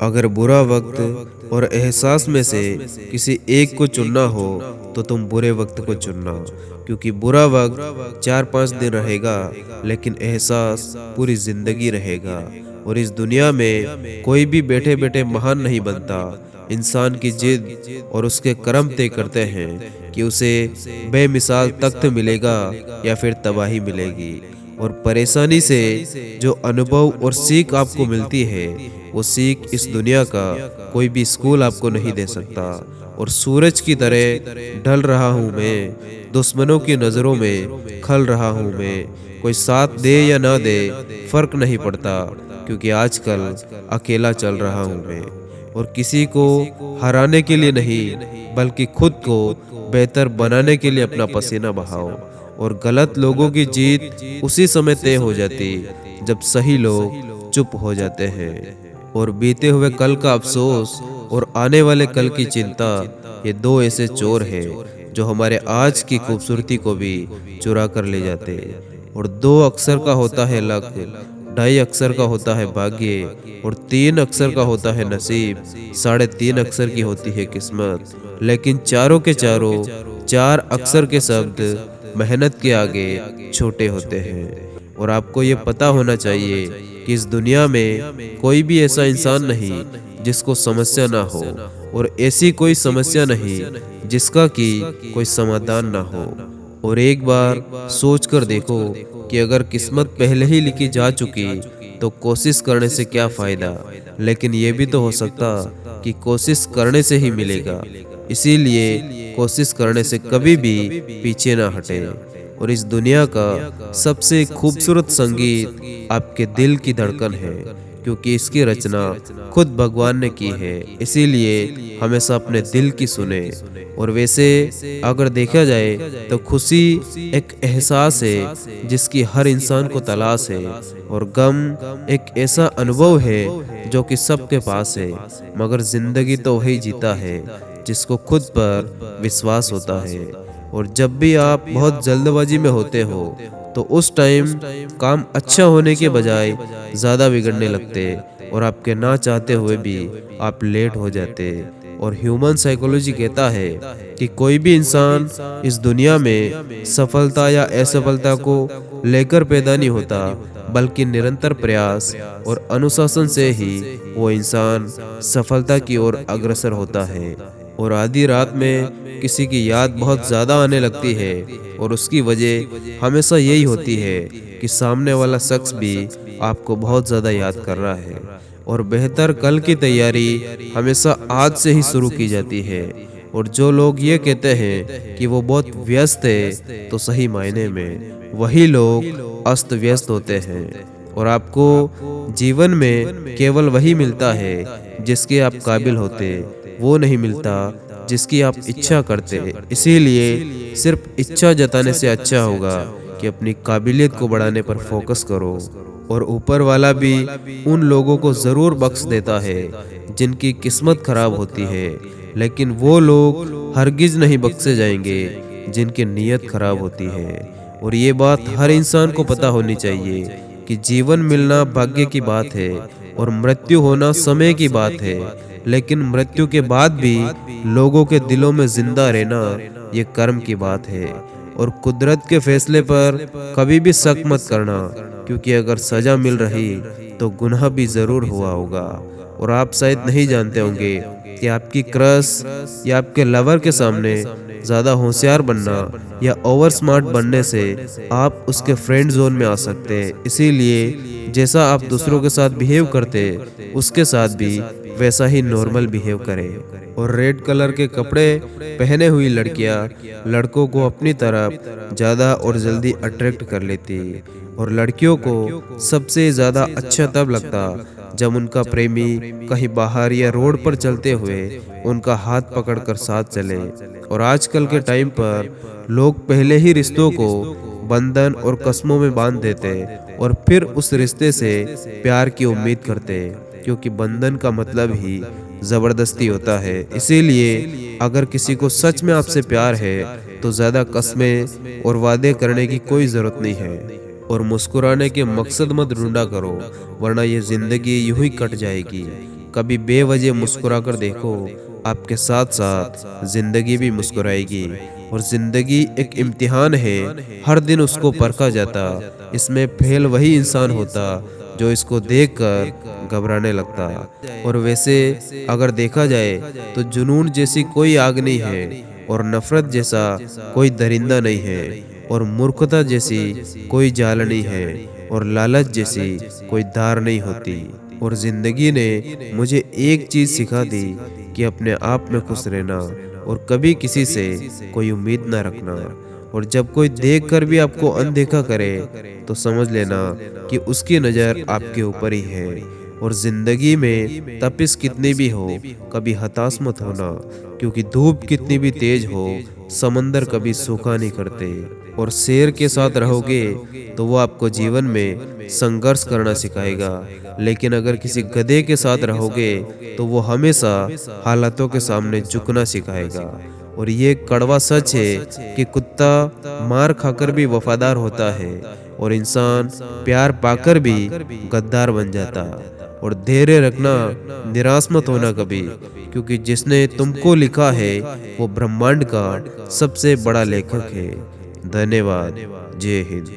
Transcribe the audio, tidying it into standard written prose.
अगर बुरा वक्त और एहसास में से किसी एक को चुनना हो तो तुम बुरे वक्त को चुनना, क्योंकि बुरा वक्त 4-5 दिन रहेगा लेकिन एहसास पूरी जिंदगी रहेगा। और इस दुनिया में कोई भी बैठे बैठे महान नहीं बनता। इंसान की जिद और उसके कर्म तय करते हैं कि उसे बेमिसाल तख्त मिलेगा या फिर तबाही मिलेगी। और परेशानी से जो अनुभव और सीख आपको मिलती है, वो सीख इस दुनिया का कोई भी स्कूल आपको नहीं दे सकता। और सूरज की तरह ढल रहा हूँ मैं, दुश्मनों की नज़रों में खल रहा हूँ मैं। कोई साथ दे या ना दे फर्क नहीं पड़ता, क्योंकि आजकल अकेला चल रहा हूँ मैं। और किसी को हराने के लिए नहीं, बल्कि खुद को बेहतर बनाने के लिए अपना पसीना बहाओ। और गलत लोगों की जीत उसी समय तय हो जाती जब सही लोग चुप हो जाते हैं। और बीते हुए कल का अफसोस और आने वाले कल की चिंता, ये दो ऐसे चोर हैं जो हमारे आज की खूबसूरती को भी चुरा कर ले जाते हैं। और 2 अक्षर का होता है लक, 2.5 अक्षर का होता है भाग्य, और 3 अक्षर का होता है नसीब, 3.5 अक्षर की होती है किस्मत। लेकिन चारों के चारों 4 अक्षर के शब्द मेहनत के आगे छोटे होते हैं। और आपको ये पता होना चाहिए कि इस दुनिया में कोई भी ऐसा इंसान नहीं जिसको समस्या ना हो, और ऐसी कोई समस्या नहीं जिसका कि कोई समाधान ना हो। और एक बार सोच कर देखो कि अगर किस्मत पहले ही लिखी जा चुकी तो कोशिश करने से क्या फ़ायदा। लेकिन ये भी तो हो सकता कि कोशिश करने से ही मिलेगा। इसीलिए कोशिश करने से कभी भी पीछे ना हटे। और इस दुनिया का सबसे खूबसूरत संगीत आपके दिल की धड़कन है, क्योंकि इसकी रचना खुद भगवान ने की है। इसीलिए हमेशा अपने दिल की सुने। और वैसे अगर देखा जाए तो खुशी एक एहसास है जिसकी हर इंसान को तलाश है, और गम एक ऐसा अनुभव है जो कि सबके पास है। मगर जिंदगी तो वही जीता है जिसको खुद पर विश्वास होता है। और जब भी आप बहुत जल्दबाजी में होते हो तो उस टाइम काम अच्छा होने के बजाय ज़्यादा बिगड़ने लगते, और आपके ना चाहते हुए भी आप लेट हो जाते। और ह्यूमन साइकोलॉजी कहता है कि कोई भी इंसान इस दुनिया में सफलता या असफलता को लेकर पैदा नहीं होता, बल्कि निरंतर प्रयास और अनुशासन से ही वो इंसान सफलता की ओर अग्रसर होता है। और आधी रात में किसी की याद बहुत ज़्यादा आने लगती है, और उसकी वजह हमेशा यही होती है कि सामने वाला शख्स भी आपको बहुत ज़्यादा याद कर रहा है। और बेहतर कल की तैयारी हमेशा आज से ही शुरू की जाती है। और जो लोग ये कहते हैं कि वो बहुत व्यस्त है, तो सही मायने में वही लोग अस्त व्यस्त होते हैं। और आपको जीवन में केवल वही मिलता है जिसके आप काबिल होते, वो नहीं मिलता जिसकी आप इच्छा करते। इसीलिए सिर्फ इच्छा जताने से अच्छा होगा कि अपनी काबिलियत को बढ़ाने पर फोकस करो। और ऊपर वाला भी उन लोगों को ज़रूर बख्श देता है जिनकी किस्मत खराब होती है, लेकिन वो लोग हरगिज नहीं बख्शे जाएंगे जिनकी नीयत खराब होती है। और ये बात हर इंसान को पता होनी चाहिए कि जीवन मिलना भाग्य की बात है और मृत्यु होना समय की बात है। लेकिन मृत्यु के बाद भी लोगों के दिलों में जिंदा रहना ये कर्म की बात है। और कुदरत के फैसले पर कभी भी शक मत करना, क्योंकि अगर सजा मिल रही तो गुनाह भी जरूर हुआ होगा। और आप शायद नहीं जानते होंगे कि आपकी क्रश या आपके लवर के सामने ज़्यादा होशियार बनना या ओवर स्मार्ट बनने से आप उसके फ्रेंड जोन में आ सकते हैं। इसीलिए जैसा आप दूसरों के साथ बिहेव करते, उसके साथ भी वैसा ही नॉर्मल बिहेव करें। और रेड कलर के कपड़े पहने हुई लड़कियां लड़कों को अपनी तरफ ज़्यादा और जल्दी अट्रैक्ट कर लेती, और लड़कियों को सबसे ज़्यादा अच्छा तब लगता जब उनका प्रेमी कहीं बाहर या रोड पर चलते हुए उनका हाथ पकड़कर साथ चले। और आजकल के टाइम पर लोग पहले ही रिश्तों को बंधन और कस्मों में बांध देते, और फिर उस रिश्ते से प्यार की उम्मीद करते, क्योंकि बंधन का मतलब ही ज़बरदस्ती होता है। इसीलिए अगर किसी को सच में आपसे प्यार है तो ज़्यादा कस्में और वादे करने की कोई ज़रूरत नहीं है। और मुस्कुराने के मकसद मत ढूंढा करो, वरना ये ज़िंदगी यूं ही कट जाएगी। कभी बेवजह मुस्कुरा कर देखो, आपके साथ साथ जिंदगी भी मुस्कुराएगी। और जिंदगी एक इम्तिहान है, हर दिन उसको परखा जाता। इसमें फेल वही इंसान होता जो इसको देखकर घबराने लगता। और वैसे अगर देखा जाए तो जुनून जैसी कोई आग नहीं है, और नफरत जैसा कोई दरिंदा नहीं है, और मूर्खता जैसी कोई जाल नहीं है, और लालच जैसी कोई धार नहीं होती। और जिंदगी ने मुझे एक चीज सिखा दी कि अपने आप में खुश रहना, और कभी किसी से कोई उम्मीद ना रखना। और जब कोई देख कर भी आपको अनदेखा करे तो समझ लेना कि उसकी नज़र आपके ऊपर ही है। और जिंदगी में तपिश कितनी भी हो, कभी हताश मत होना, क्योंकि धूप कितनी भी तेज हो, समंदर कभी सूखा नहीं करते। और शेर के साथ रहोगे तो वो आपको जीवन में संघर्ष करना सिखाएगा, लेकिन अगर किसी गधे के साथ रहोगे तो वो हमेशा हालातों के सामने झुकना सिखाएगा। और ये कड़वा सच है कि कुत्ता मार खाकर भी वफादार होता है, और इंसान प्यार पाकर भी गद्दार बन जाता। और धैर्य रखना, निराश मत होना कभी, क्योंकि जिसने तुमको लिखा है वो ब्रह्मांड का सबसे बड़ा लेखक है। धन्यवाद। जय हिंद।